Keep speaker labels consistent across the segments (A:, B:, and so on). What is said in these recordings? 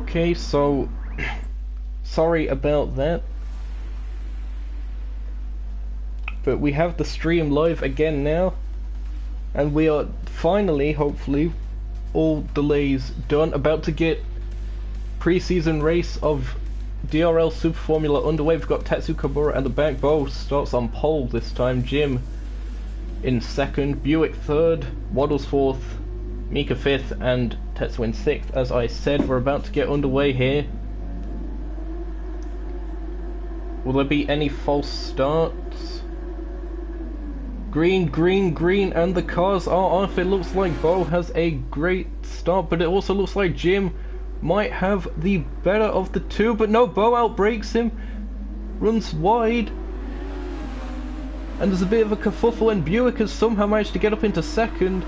A: Okay, so sorry about that, but we have the stream live again now, and we are finally, hopefully, all delays done, about to get pre-season race of DRL Super Formula underway. We've got Tetsu Kabura and the back. Bo starts on pole this time, Jim in second, Buick third, Waddles fourth, Mika fifth, and Tetsu in sixth. As I said, we're about to get underway here. Will there be any false starts? Green, green, green, and the cars are off. It looks like Bo has a great start, but it also looks like Jim might have the better of the two, but no, Bo outbrakes him, runs wide, and there's a bit of a kerfuffle, and Buick has somehow managed to get up into second.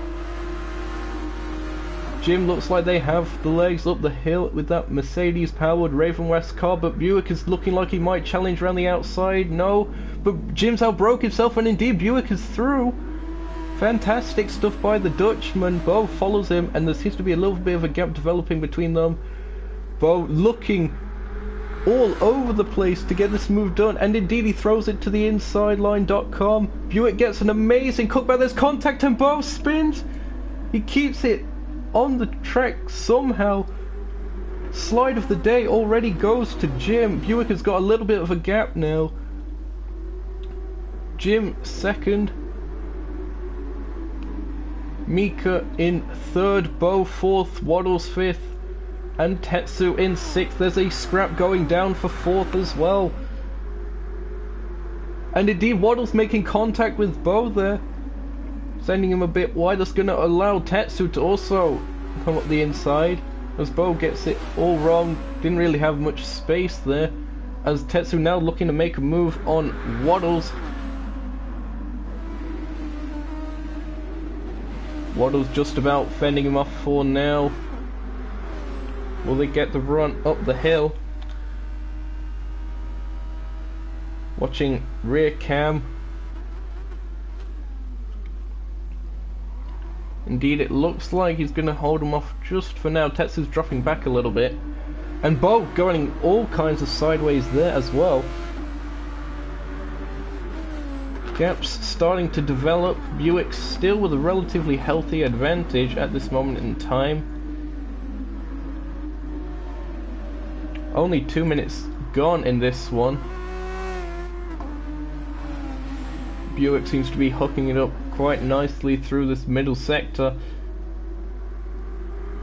A: Jim looks like they have the legs up the hill with that Mercedes-powered Raven West car, but Buick is looking like he might challenge around the outside. No, but Jim's outbroke himself, and indeed Buick is through. Fantastic stuff by the Dutchman. Bo follows him, and there seems to be a little bit of a gap developing between them. Bo looking all over the place to get this move done, and indeed he throws it to the inside line.com. Buick gets an amazing cutback. There's contact, and Bo spins. He keeps it on the track somehow. Slide of the day already goes to Jim. Buick has got a little bit of a gap now. Jim second, Mika in third, Bo fourth, Waddles fifth, and Tetsu in sixth. There's a scrap going down for fourth as well. And indeed Waddles making contact with Bo there, sending him a bit wide. That's going to allow Tetsu to also come up the inside, as Bo gets it all wrong. Didn't really have much space there, as Tetsu now looking to make a move on Waddles. Waddles just about fending him off for now. Will they get the run up the hill? Watching rear cam. Indeed, it looks like he's going to hold him off just for now. Tetsu's dropping back a little bit, and Bo going all kinds of sideways there as well. Gaps starting to develop. Buick still with a relatively healthy advantage at this moment in time. Only 2 minutes gone in this one. Buick seems to be hooking it up quite nicely through this middle sector.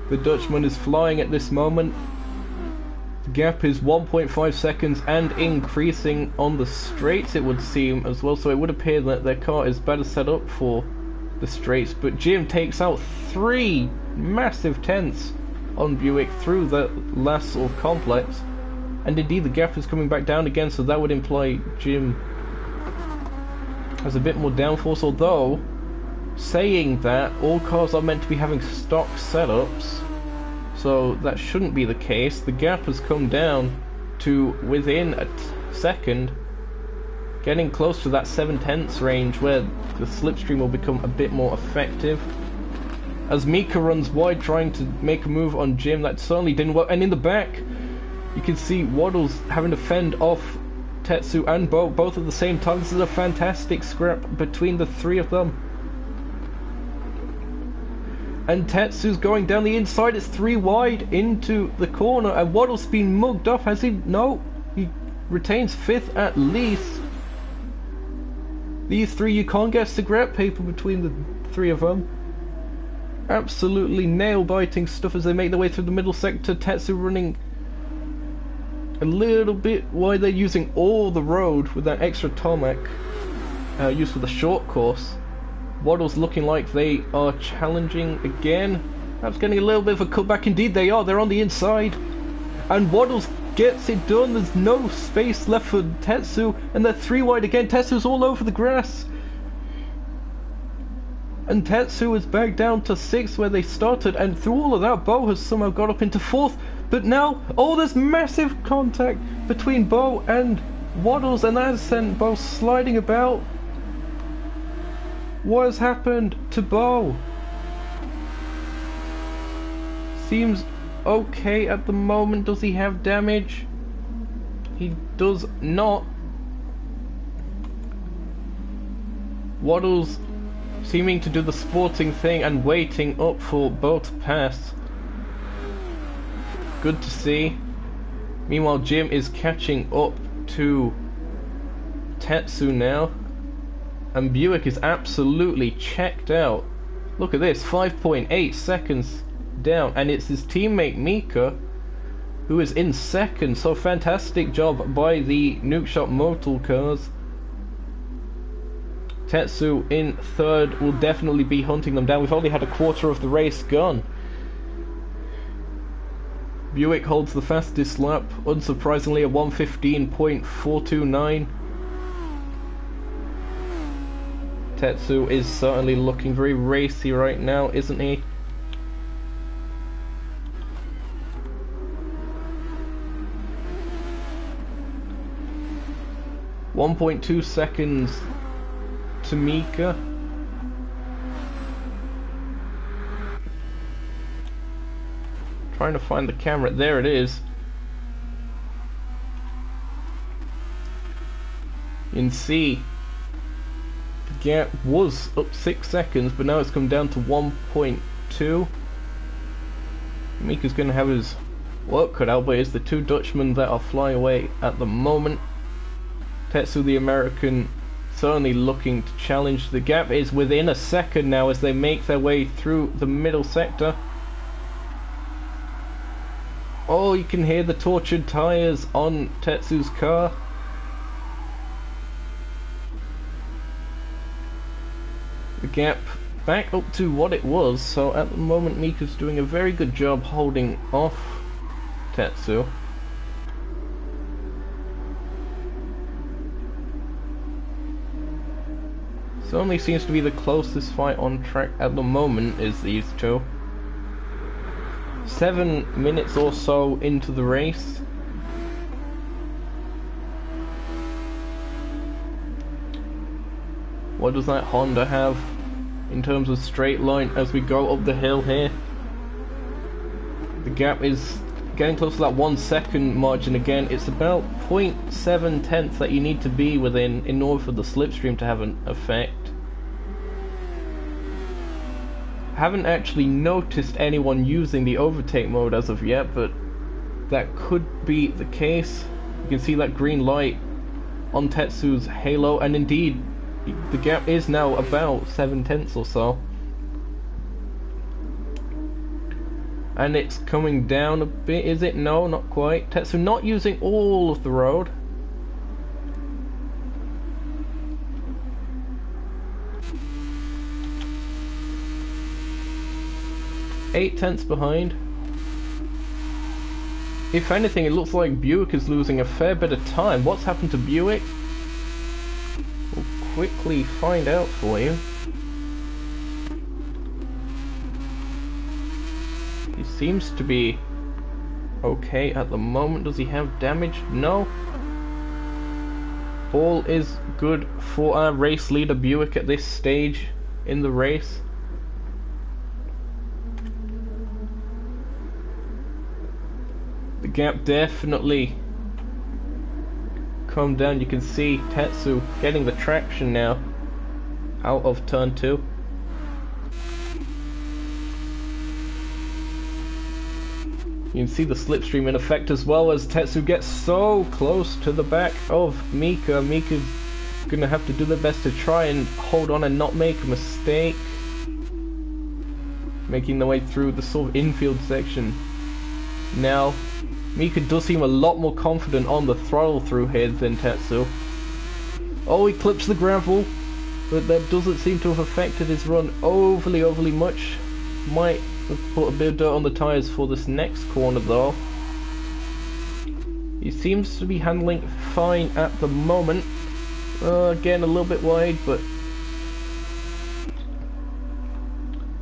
A: The Dutchman is flying at this moment. The gap is 1.5 seconds and increasing on the straights, it would seem, as well, so it would appear that their car is better set up for the straights. But Jim takes out 3 massive tenths on Buick through the last sort of complex, and indeed the gap is coming back down again, so that would imply Jim has a bit more downforce, although saying that, all cars are meant to be having stock setups, so that shouldn't be the case. The gap has come down to within a second, getting close to that 7/10 range where the slipstream will become a bit more effective. As Mika runs wide trying to make a move on Jim, that certainly didn't work. And in the back, you can see Waddles having to fend off Tetsu and Bo both at the same time. This is a fantastic scrap between the three of them. And Tetsu's going down the inside. It's 3 wide into the corner, and Waddles been mugged off. Has he? No, he retains 5th at least. These three, you can't get cigarette paper between the 3 of them. Absolutely nail-biting stuff as they make their way through the middle sector. Tetsu running a little bit wide. They're using all the road with that extra tarmac used for the short course. Waddles looking like they are challenging again. Perhaps getting a little bit of a cutback. Indeed they are. They're on the inside. And Waddles gets it done. There's no space left for Tetsu. And they're 3 wide again. Tetsu's all over the grass. And Tetsu is back down to 6th where they started. And through all of that, Bo has somehow got up into 4th. But now, oh, there's massive contact between Bo and Waddles. And that has sent Bo sliding about. What has happened to Bo? Seems okay at the moment. Does he have damage? He does not. Waddle's seeming to do the sporting thing and waiting up for Bo to pass. Good to see. Meanwhile, Jim is catching up to Tetsu now. And Buick is absolutely checked out. Look at this, 5.8 seconds down. And it's his teammate Mika who is in second. So fantastic job by the Nuke Shop Motor Cars. Tetsu in third will definitely be hunting them down. We've only had a quarter of the race gone. Buick holds the fastest lap, unsurprisingly at 1:15.429. Tetsu is certainly looking very racy right now, isn't he? .2 seconds to Mika. Trying to find the camera. There it is. You can see the gap was up 6 seconds, but now it's come down to 1.2. Mika's going to have his work cut out, but it's the two Dutchmen that are flying away at the moment. Tetsu, the American, certainly looking to challenge. The gap is within a second now as they make their way through the middle sector. Oh, you can hear the tortured tires on Tetsu's car. The gap back up to what it was, so at the moment Mika's doing a very good job holding off Tetsu. Certainly seems to be the closest fight on track at the moment is these two. 7 minutes or so into the race. What does that Honda have in terms of straight line as we go up the hill here? The gap is getting close to that 1 second margin again. It's about 0.7 tenths that you need to be within in order for the slipstream to have an effect. Haven't actually noticed anyone using the overtake mode as of yet, but that could be the case. You can see that green light on Tetsu's halo, and indeed the gap is now about 7 tenths or so. And it's coming down a bit, is it? No, not quite. Tetsu not using all of the road. Eight tenths behind. If anything, it looks like Buick is losing a fair bit of time. What's happened to Buick? We'll quickly find out for you. He seems to be okay at the moment. Does he have damage? No. All is good for our race leader Buick at this stage in the race. The gap definitely come down. You can see Tetsu getting the traction now out of turn 2. You can see the slipstream in effect as well as Tetsu gets so close to the back of Mika. Mika's gonna have to do their best to try and hold on and not make a mistake. Making their way through the sort of infield section. Now, Mika does seem a lot more confident on the throttle through here than Tetsu. Oh, he clips the gravel, but that doesn't seem to have affected his run overly much. Might have put a bit of dirt on the tyres for this next corner though. He seems to be handling fine at the moment. Again, a little bit wide, but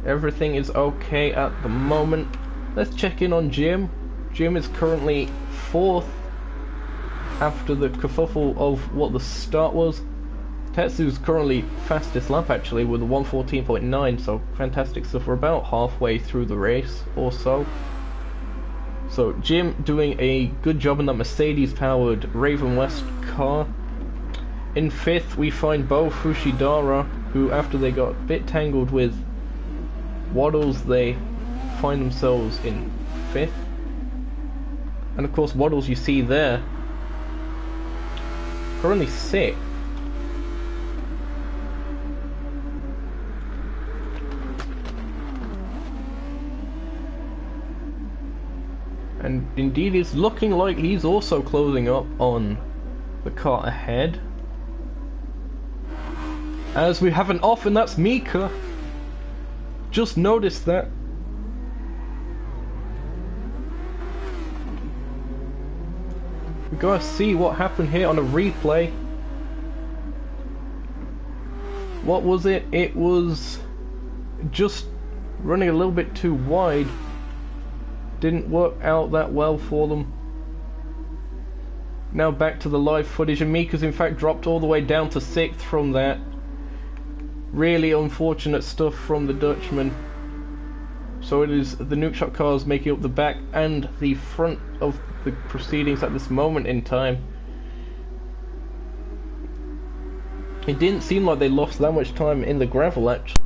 A: everything is okay at the moment. Let's check in on Jim. Jim is currently 4th after the kerfuffle of what the start was. Tetsu's currently fastest lap actually with a 1:14.9, so fantastic stuff. We're about halfway through the race or so. So Jim doing a good job in that Mercedes-powered Raven West car. In 5th we find Bo Fushidara, who after they got a bit tangled with Waddles, they find themselves in 5th. And of course Waddles you see there, currently 6th. And indeed it's looking like he's also closing up on the car ahead. As we have an off, and that's Mika. Just noticed that. We gotta see what happened here on a replay. What was it? It was just running a little bit too wide. Didn't work out that well for them. Now back to the live footage, and Mika's in fact dropped all the way down to 6th from that. Really unfortunate stuff from the Dutchman. So it is the Nuke Shot cars making up the back and the front of the proceedings at this moment in time. It didn't seem like they lost that much time in the gravel actually.